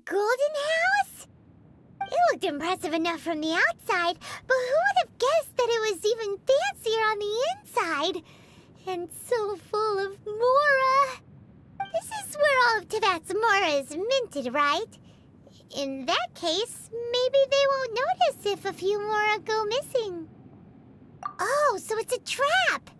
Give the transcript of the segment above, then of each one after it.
golden house? It looked impressive enough from the outside, but who would have guessed that it was even fancier on the inside? And so full of Mora. This is where all of Teyvat's Mora is minted, right? In that case, maybe they won't notice if a few Mora go missing. Oh, so it's a trap!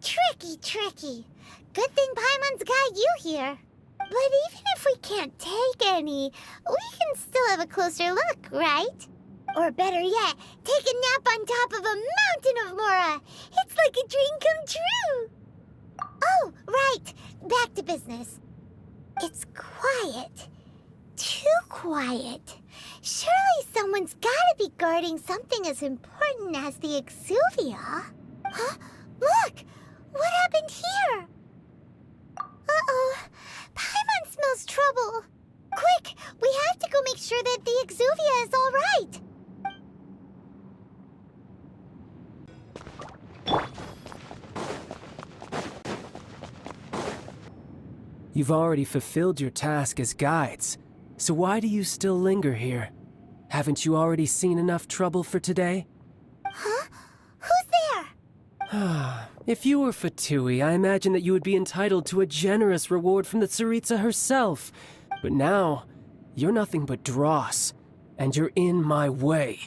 Tricky, tricky. Good thing Paimon's got you here. But even if we can't take any, we can still have a closer look, right? Or better yet, take a nap on top of a mountain of Mora. It's like a dream come true. Oh, right. Back to business. It's quiet. Too quiet. Surely someone's gotta be guarding something as important as the Exuvia. Huh? Look! What happened here? Uh-oh. Paimon smells trouble. Quick! We have to go make sure that the Exuvia is all right. You've already fulfilled your task as guides, so why do you still linger here? Haven't you already seen enough trouble for today? Huh? Who's there? If you were Fatui, I imagine that you would be entitled to a generous reward from the Tsaritsa herself. But now, you're nothing but dross, and you're in my way.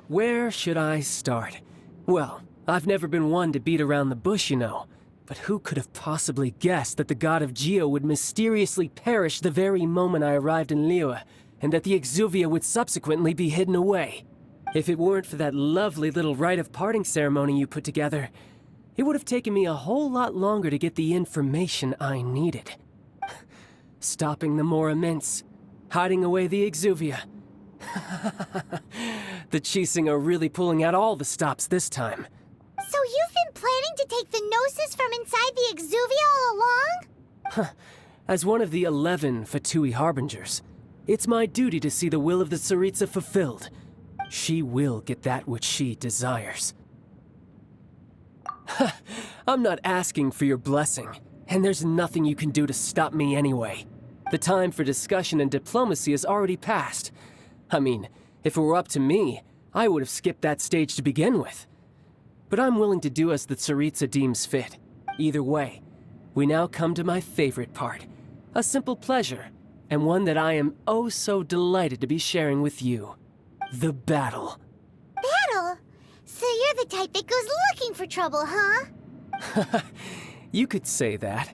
Where should I start? Well, I've never been one to beat around the bush, you know. But who could have possibly guessed that the god of Geo would mysteriously perish the very moment I arrived in Liyue, and that the Exuvia would subsequently be hidden away? If it weren't for that lovely little rite of parting ceremony you put together, it would have taken me a whole lot longer to get the information I needed. Stopping the Mora mints, hiding away the Exuvia. The Chising are really pulling out all the stops this time. So you've been planning to take the Gnosis from inside the Exuvia all along? As one of the 11 Fatui Harbingers, it's my duty to see the will of the Tsaritsa fulfilled. She will get that which she desires. I'm not asking for your blessing, and there's nothing you can do to stop me anyway. The time for discussion and diplomacy has already passed. I mean, if it were up to me, I would have skipped that stage to begin with. But I'm willing to do as the Tsaritsa deems fit. Either way, we now come to my favorite part. A simple pleasure, and one that I am oh so delighted to be sharing with you. The battle. Battle? So you're the type that goes looking for trouble, huh? You could say that.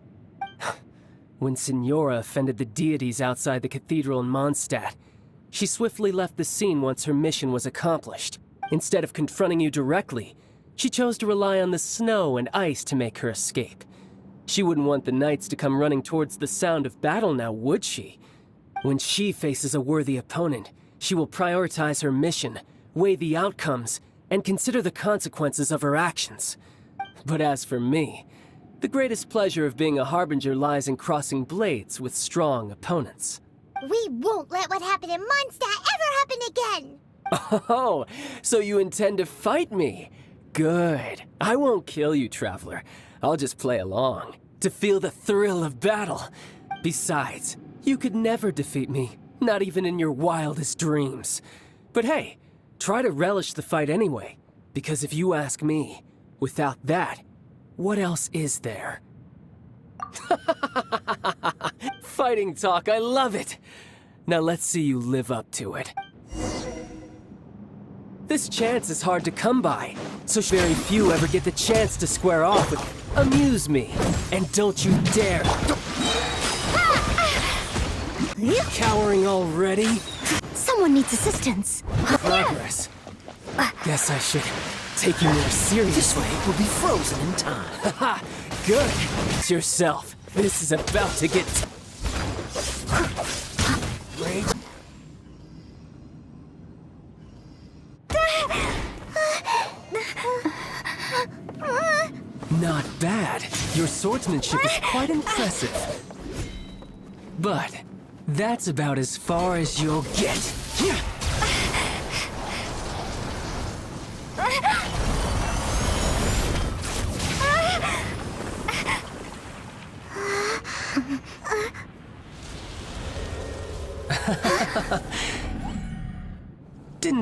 When Signora offended the deities outside the cathedral in Mondstadt, she swiftly left the scene once her mission was accomplished. Instead of confronting you directly, she chose to rely on the snow and ice to make her escape. She wouldn't want the knights to come running towards the sound of battle now, would she? When she faces a worthy opponent, she will prioritize her mission, weigh the outcomes, and consider the consequences of her actions. But as for me, the greatest pleasure of being a Harbinger lies in crossing blades with strong opponents. We won't let what happened in Mondstadt ever happen again! Oh, so you intend to fight me? Good. I won't kill you, Traveler. I'll just play along, to feel the thrill of battle. Besides, you could never defeat me, not even in your wildest dreams. But hey, try to relish the fight anyway, because if you ask me, without that, what else is there? Fighting talk, I love it! Now let's see you live up to it. This chance is hard to come by, so very few ever get the chance to square off with Amuse Me. And don't you dare! Cowering already? Someone needs assistance. Progress. Guess I should take you more seriously. This way will be frozen in time. Haha, good. It's yourself. This is about to get... Great. Not bad. Your swordsmanship is quite impressive. But that's about as far as you'll get.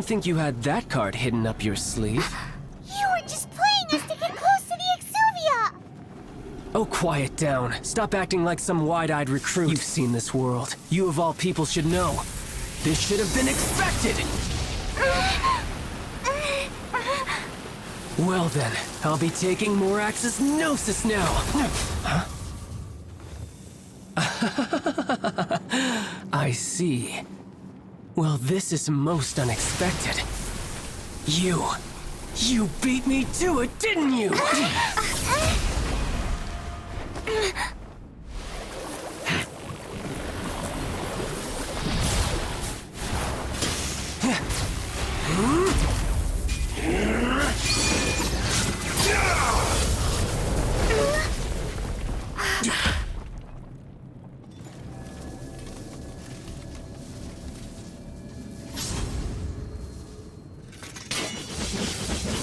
didn't think you had that card hidden up your sleeve. You were just playing us to get close to the Exuvia! Oh, quiet down. Stop acting like some wide-eyed recruit. You've seen this world. You of all people should know. This should have been expected! Well then, I'll be taking Morax's Gnosis now! Huh? I see. Well, this is most unexpected. You beat me to it, didn't you?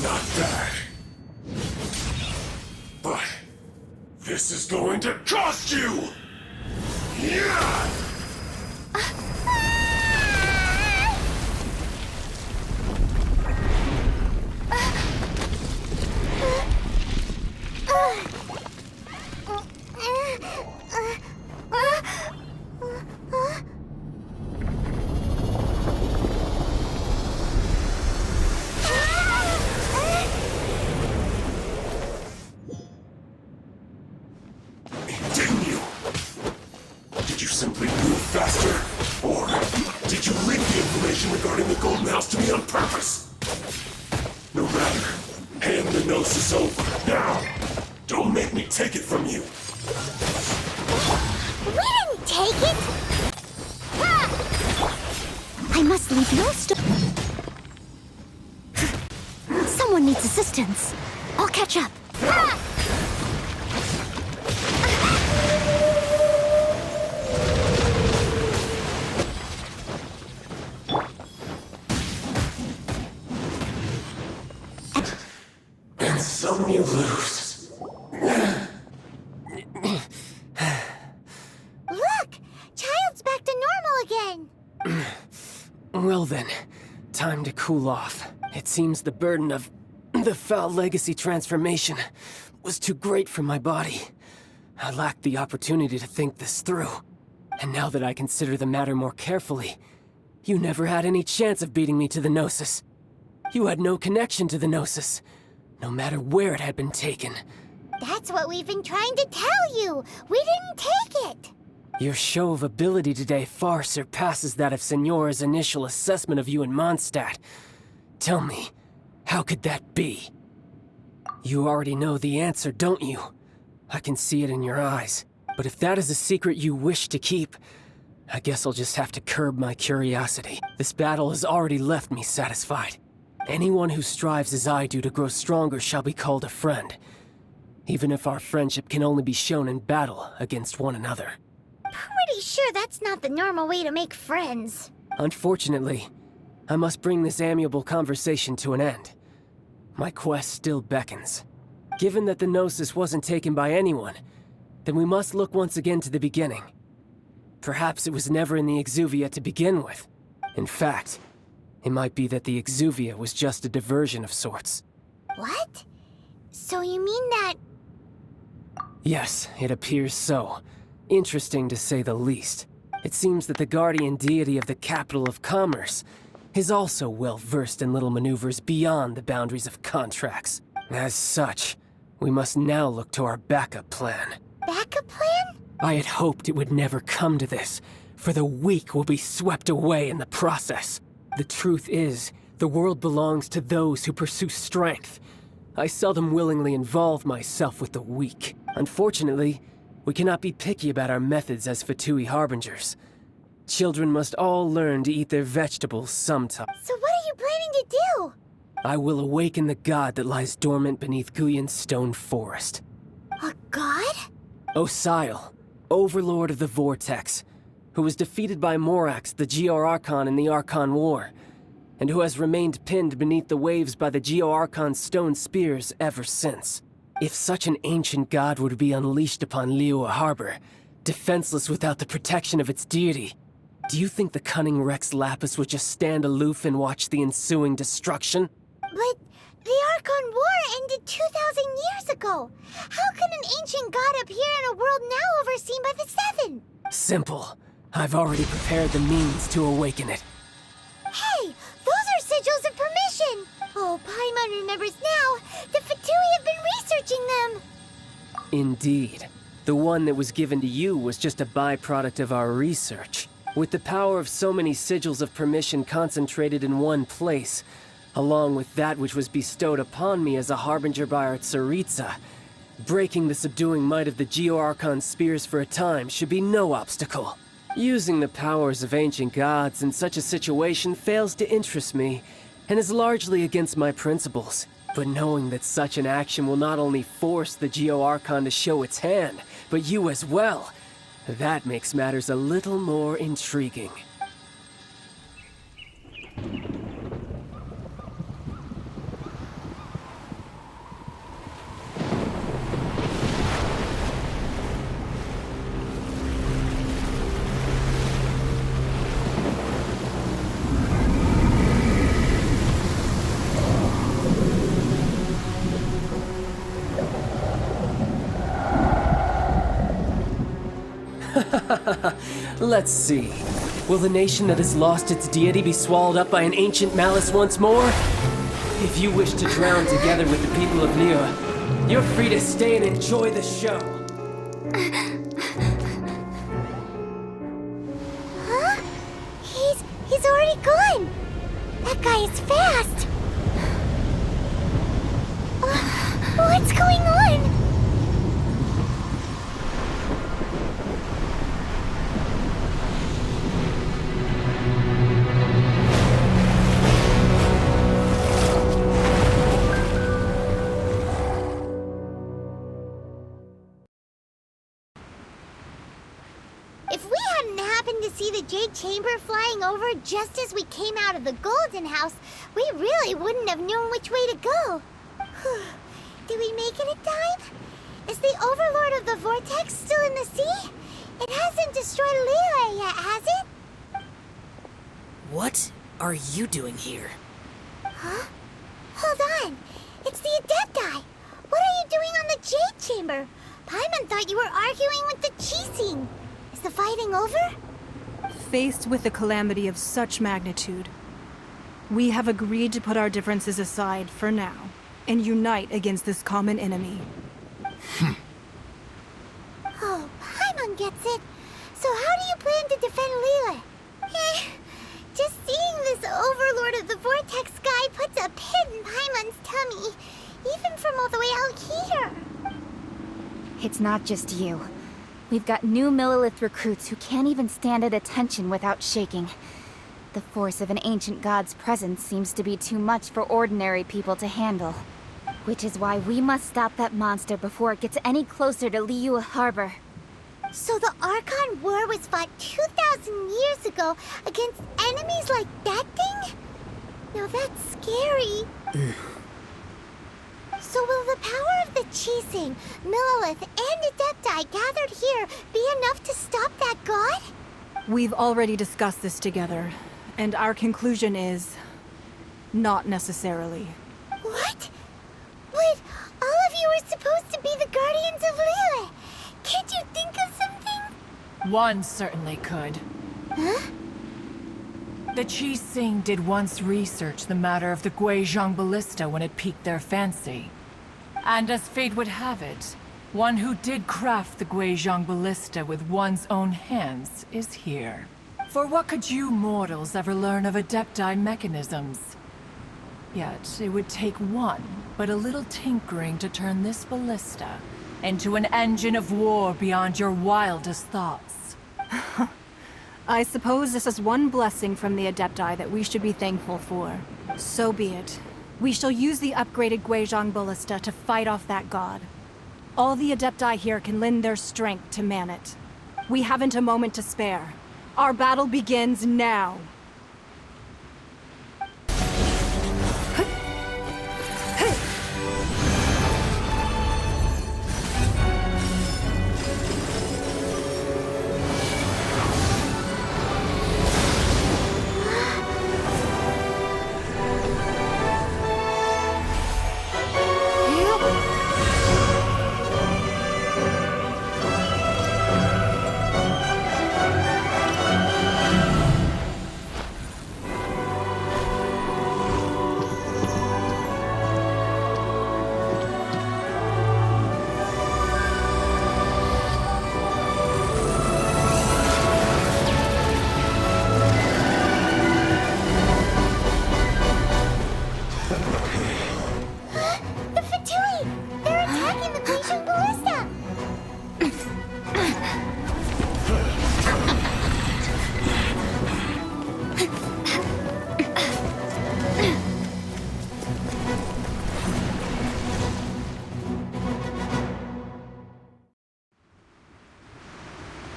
Not bad. But this is going to cost you! Yeah! Didn't you? Did you simply move faster? Or did you leak the information regarding the Golden House to me on purpose? No matter. Hand the Gnosis over. Now! Don't make me take it from you! We didn't take it! I must leave no Someone needs assistance. I'll catch up. And some you lose. Look! Child's back to normal again! Well then, time to cool off. It seems the burden of the foul legacy transformation was too great for my body. I lacked the opportunity to think this through. And now that I consider the matter more carefully, you never had any chance of beating me to the Gnosis. You had no connection to the Gnosis, no matter where it had been taken. That's what we've been trying to tell you! We didn't take it! Your show of ability today far surpasses that of Signora's initial assessment of you in Mondstadt. Tell me, how could that be? You already know the answer, don't you? I can see it in your eyes. But if that is a secret you wish to keep, I guess I'll just have to curb my curiosity. This battle has already left me satisfied. Anyone who strives as I do to grow stronger shall be called a friend, even if our friendship can only be shown in battle against one another. Pretty sure that's not the normal way to make friends. Unfortunately, I must bring this amiable conversation to an end. My quest still beckons. Given that the Gnosis wasn't taken by anyone, then we must look once again to the beginning. Perhaps it was never in the Exuvia to begin with. In fact, it might be that the Exuvia was just a diversion of sorts. What? So you mean that... Yes, it appears so. Interesting to say the least. It seems that the guardian deity of the capital of commerce is also well versed in little maneuvers beyond the boundaries of contracts. As such, we must now look to our backup plan. Backup plan? I had hoped it would never come to this, for the weak will be swept away in the process. The truth is, the world belongs to those who pursue strength. I seldom willingly involve myself with the weak. Unfortunately, we cannot be picky about our methods as Fatui Harbingers. Children must all learn to eat their vegetables sometime. So what are you planning to do? I will awaken the god that lies dormant beneath Guyon's stone forest. A god? Osial, overlord of the Vortex, who was defeated by Morax, the Geo-Archon in the Archon War, and who has remained pinned beneath the waves by the Geo-Archon's stone spears ever since. If such an ancient god were to be unleashed upon Liyue Harbor, defenseless without the protection of its deity, Do you think the cunning Rex Lapis would just stand aloof and watch the ensuing destruction? But the Archon War ended 2,000 years ago. How can an ancient god appear in a world now overseen by the Seven? Simple. I've already prepared the means to awaken it. Hey, those are sigils of permission. Oh, Paimon remembers now. The Fatui have been researching them. Indeed. The one that was given to you was just a byproduct of our research. With the power of so many sigils of permission concentrated in one place, along with that which was bestowed upon me as a harbinger by our Tsaritsa, breaking the subduing might of the Geo-Archon spears for a time should be no obstacle. Using the powers of ancient gods in such a situation fails to interest me, and is largely against my principles. But knowing that such an action will not only force the Geo-Archon to show its hand, but you as well, that makes matters a little more intriguing. Let's see. Will the nation that has lost its deity be swallowed up by an ancient malice once more? If you wish to drown together with the people of Liyue, you're free to stay and enjoy the show. Huh? He's already gone. That guy is fast. What's going on? If we hadn't happened to see the Jade Chamber flying over just as we came out of the Golden House, we really wouldn't have known which way to go. Did we make it in time? Is the Overlord of the Vortex still in the sea? It hasn't destroyed Liyue yet, has it? What are you doing here? Huh? Hold on. It's the Adepti. What are you doing on the Jade Chamber? Paimon thought you were arguing with the Chising. Is the fighting over? Faced with a calamity of such magnitude, we have agreed to put our differences aside for now and unite against this common enemy. Oh, Paimon gets it. So how do you plan to defend Liyue? Just seeing this Overlord of the Vortex guy puts a pit in Paimon's tummy, even from all the way out here. It's not just you. We've got new Millilith recruits who can't even stand at attention without shaking. The force of an ancient god's presence seems to be too much for ordinary people to handle. Which is why we must stop that monster before it gets any closer to Liyue Harbor. So the Archon War was fought 2,000 years ago against enemies like that thing? Now that's scary. So will the power of the Chising, Millilith, and Adepti gathered here be enough to stop that god? We've already discussed this together, and our conclusion is... not necessarily. What? But all of you were supposed to be the guardians of Liyue. Can't you think of something? One certainly could. Huh? The Chising did once research the matter of the Guizhong ballista when it piqued their fancy. And as fate would have it, one who did craft the Guizhong ballista with one's own hands is here. For what could you mortals ever learn of Adepti mechanisms? Yet, it would take one, but a little tinkering to turn this ballista into an engine of war beyond your wildest thoughts. I suppose this is one blessing from the Adepti that we should be thankful for. So be it. We shall use the upgraded Guizhong ballista to fight off that god. All the Adepti here can lend their strength to man it. We haven't a moment to spare. Our battle begins now.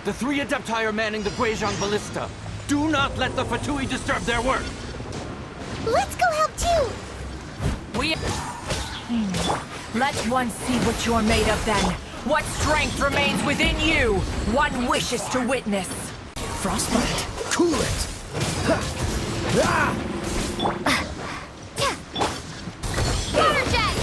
The 3 Adepti are manning the Guizhong Ballista. Do not let the Fatui disturb their work! Let's go help too! Let one see what you're made of then. What strength remains within you? One wishes to witness. Frostbite! Cool it! Counterjet!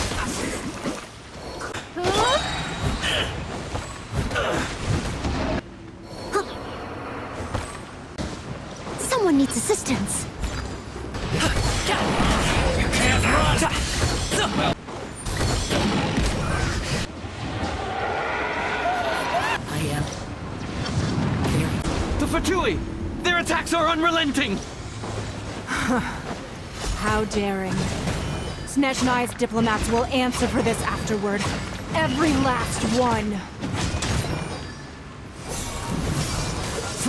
Someone needs assistance. I am... The Fatui! Their attacks are unrelenting! How daring. Snezhnai's diplomats will answer for this afterward. Every last one.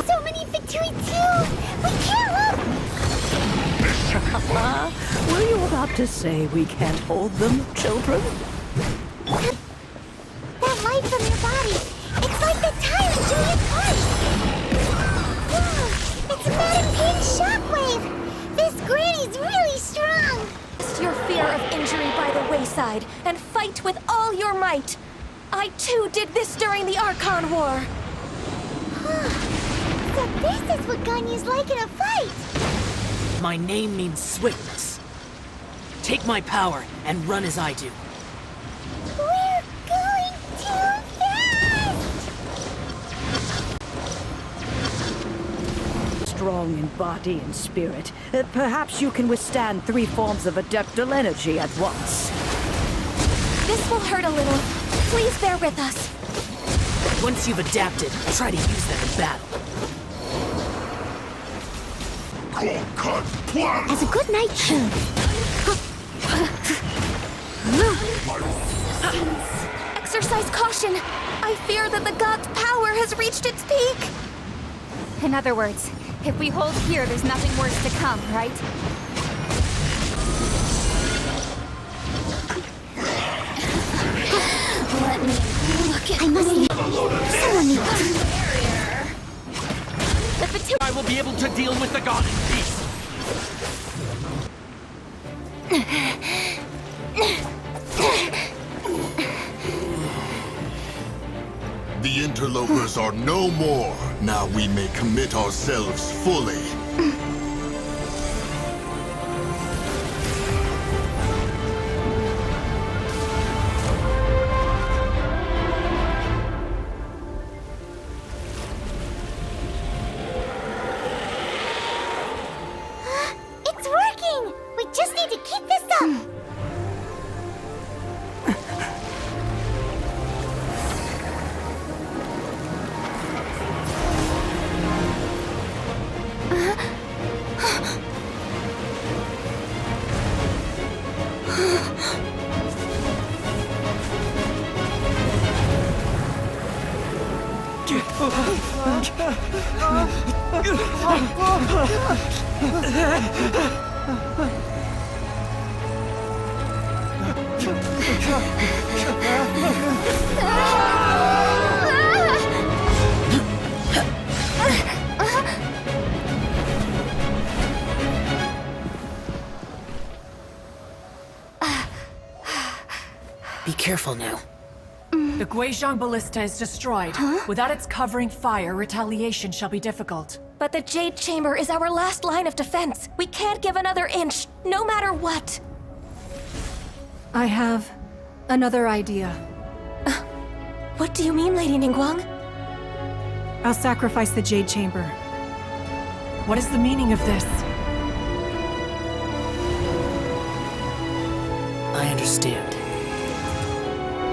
So many victory too! We can't look! Were you about to say we can't hold them, children? That light from your body, it's like the tyrant doing its part! Whoa! It's Madam King's shockwave! This granny's really strong! Your fear of injury by the wayside and fight with all your might. I too did this during the Archon War. So this is what Ganyu's like in a fight! My name means swiftness. Take my power and run as I do. We're going too fast! Strong in body and spirit. Perhaps you can withstand 3 forms of adeptal energy at once. This will hurt a little. Please bear with us. Once you've adapted, try to use them in battle. Cold cut plan! As a good night should. Exercise caution. I fear that the god's power has reached its peak. In other words, if we hold here, there's nothing worse to come, right? Let me look at I must see. Someone needs. The Fatui... I will be able to deal with the god in peace! The interlopers are no more. Now we may commit ourselves fully. It's working! We just need to keep this up! Be careful now. The Guizhong Ballista is destroyed. Without its covering fire, retaliation shall be difficult. But the Jade Chamber is our last line of defense. We can't give another inch, no matter what. I have another idea. What do you mean, Lady Ningguang? I'll sacrifice the Jade Chamber. What is the meaning of this? I understand.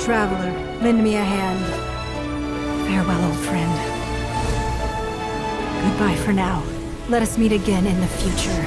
Traveler, lend me a hand. Farewell, old friend. Goodbye for now. Let us meet again in the future.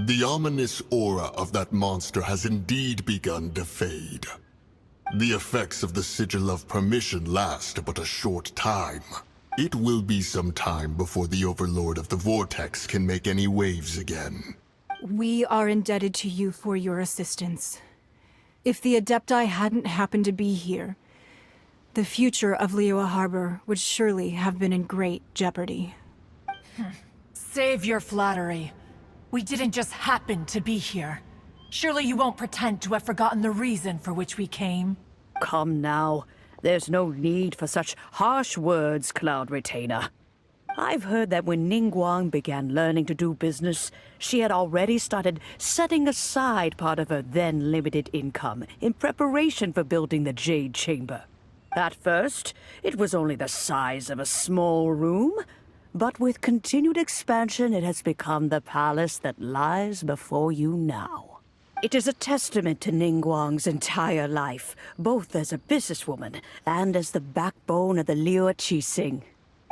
The ominous aura of that monster has indeed begun to fade. The effects of the Sigil of Permission last but a short time. It will be some time before the Overlord of the Vortex can make any waves again. We are indebted to you for your assistance. If the Adepti hadn't happened to be here, the future of Liyue Harbor would surely have been in great jeopardy. Save your flattery. We didn't just happen to be here. Surely you won't pretend to have forgotten the reason for which we came? Come now. There's no need for such harsh words, Cloud Retainer. I've heard that when Ningguang began learning to do business, she had already started setting aside part of her then limited income in preparation for building the Jade Chamber. At first, it was only the size of a small room, but with continued expansion, it has become the palace that lies before you now. It is a testament to Ningguang's entire life, both as a businesswoman and as the backbone of the Liyue Qixing.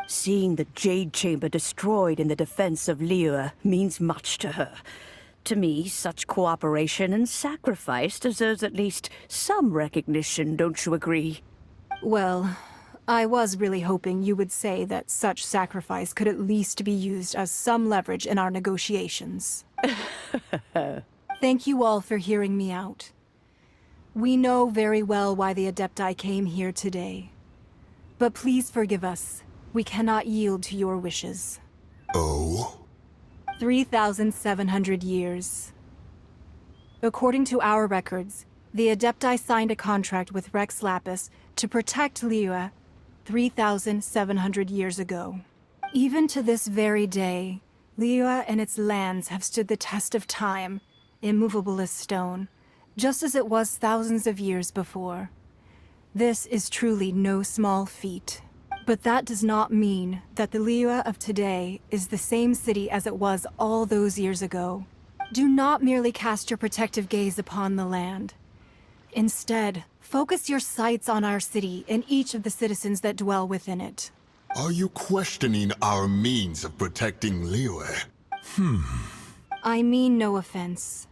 Seeing the Jade Chamber destroyed in the defense of Liyue means much to her. To me, such cooperation and sacrifice deserves at least some recognition, don't you agree? Well, I was really hoping you would say that such sacrifice could at least be used as some leverage in our negotiations. Thank you all for hearing me out. We know very well why the Adepti came here today. But please forgive us. We cannot yield to your wishes. Oh? 3,700 years. According to our records, the Adepti signed a contract with Rex Lapis to protect Liyue 3,700 years ago. Even to this very day, Liyue and its lands have stood the test of time, immovable as stone, just as it was thousands of years before. This is truly no small feat. But that does not mean that the Liyue of today is the same city as it was all those years ago. Do not merely cast your protective gaze upon the land. Instead, focus your sights on our city and each of the citizens that dwell within it. Are you questioning our means of protecting Liyue? I mean no offense.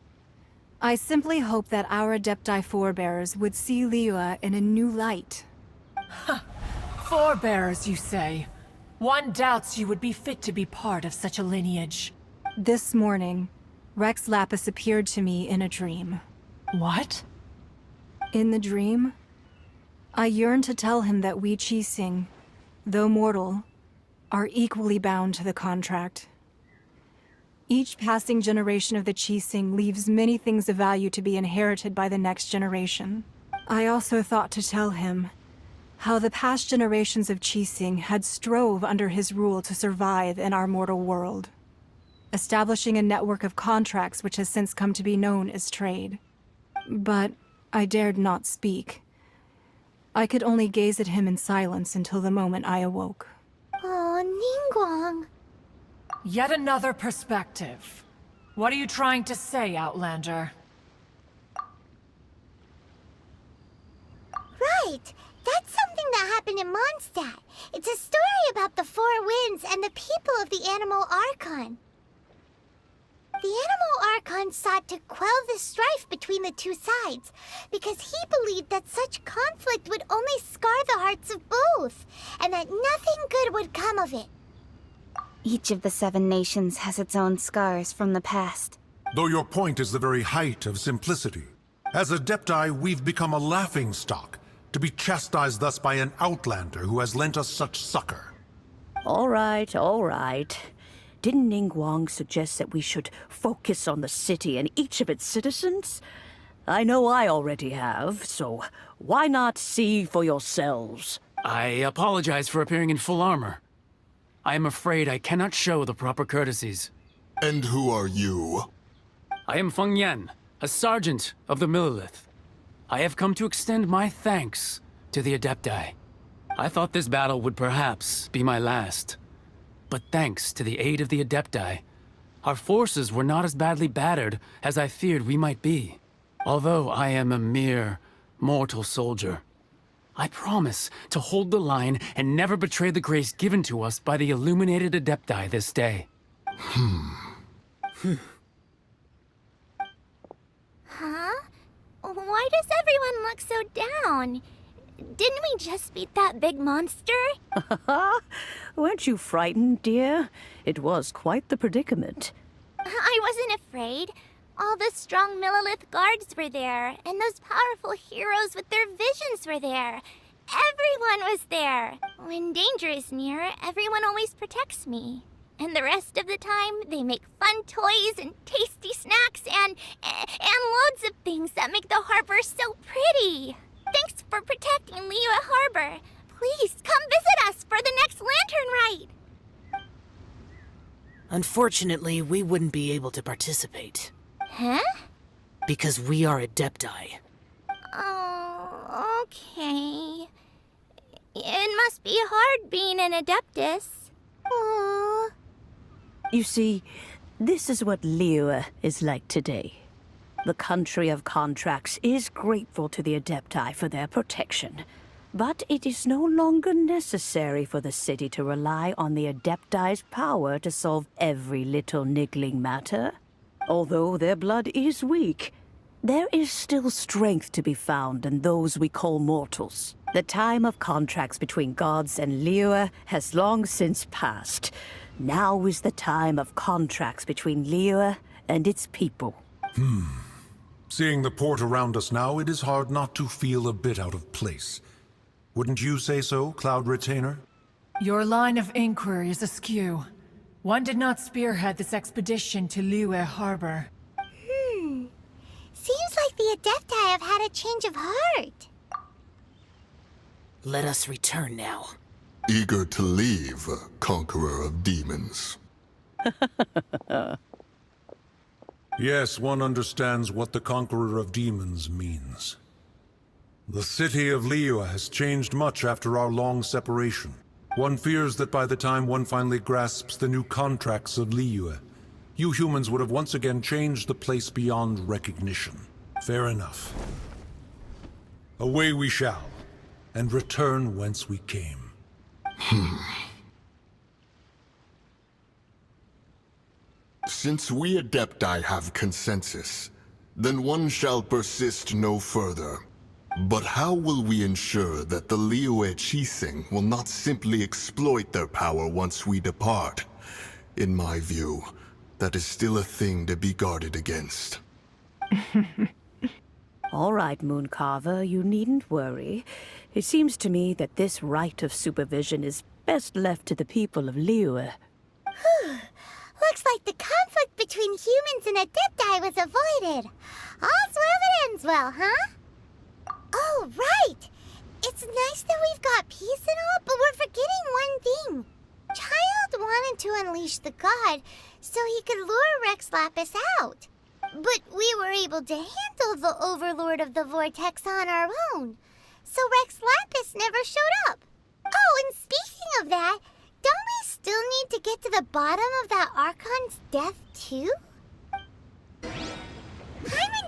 I simply hope that our Adepti forebears would see Liyue in a new light. Forebears, you say? One doubts you would be fit to be part of such a lineage. This morning, Rex Lapis appeared to me in a dream. What? In the dream, I yearned to tell him that we Qixing, though mortal, are equally bound to the contract. Each passing generation of the Qixing leaves many things of value to be inherited by the next generation. I also thought to tell him how the past generations of Qixing had strove under his rule to survive in our mortal world, establishing a network of contracts which has since come to be known as trade. But I dared not speak. I could only gaze at him in silence until the moment I awoke. Oh, Ningguang. Yet another perspective. What are you trying to say, Outlander? Right. That's something that happened in Mondstadt. It's a story about the Four Winds and the people of the Animal Archon. The Animal Archon sought to quell the strife between the two sides, because he believed that such conflict would only scar the hearts of both, and that nothing good would come of it. Each of the 7 nations has its own scars from the past. Though your point is the very height of simplicity. As Adepti, we've become a laughingstock, to be chastised thus by an outlander who has lent us such succor. All right, all right. Didn't Ningguang suggest that we should focus on the city and each of its citizens? I know I already have, so why not see for yourselves? I apologize for appearing in full armor. I am afraid I cannot show the proper courtesies. And who are you? I am Feng Yan, a sergeant of the Millelith. I have come to extend my thanks to the Adepti. I thought this battle would perhaps be my last. But thanks to the aid of the Adepti, our forces were not as badly battered as I feared we might be. Although I am a mere mortal soldier, I promise to hold the line and never betray the grace given to us by the illuminated Adepti this day. Why does everyone look so down? Didn't we just beat that big monster? Weren't you frightened, dear? It was quite the predicament. I wasn't afraid. All the strong Millilith guards were there, and those powerful heroes with their visions were there. Everyone was there. When danger is near, everyone always protects me. And the rest of the time, they make fun toys and tasty snacks and loads of things that make the harbor so pretty. Thanks for protecting Liyue Harbor. Please come visit us for the next lantern ride. Unfortunately, we wouldn't be able to participate. Huh? Because we are Adepti. Oh, okay. It must be hard being an Adeptus. Aww. You see, this is what Liyue is like today. The country of contracts is grateful to the Adepti for their protection. But it is no longer necessary for the city to rely on the Adepti's power to solve every little niggling matter. Although their blood is weak, there is still strength to be found in those we call mortals. The time of contracts between gods and Liyue has long since passed. Now is the time of contracts between Liyue and its people. Seeing the port around us now, it is hard not to feel a bit out of place. Wouldn't you say so, Cloud Retainer? Your line of inquiry is askew. One did not spearhead this expedition to Liyue Harbor. Seems like the Adepti have had a change of heart. Let us return now. Eager to leave, Conqueror of Demons. Yes, one understands what the Conqueror of Demons means. The city of Liyue has changed much after our long separation. One fears that by the time one finally grasps the new contracts of Liyue, you humans would have once again changed the place beyond recognition. Fair enough. Away we shall, and return whence we came. Since we Adepti have consensus, then one shall persist no further. But how will we ensure that the Liyue Qixing will not simply exploit their power once we depart? In my view, that is still a thing to be guarded against. All right, Mooncarver, you needn't worry. It seems to me that this right of supervision is best left to the people of Liyue. Looks like the conflict between humans and Adepti was avoided. All's well that ends well, huh? Oh, right! It's nice that we've got peace and all, but we're forgetting one thing. Child wanted to unleash the god so he could lure Rex Lapis out. But we were able to handle the Overlord of the Vortex on our own. So Rex Lapis never showed up. Oh, and speaking of that, don't we still need to get to the bottom of that Archon's death, too? Paimon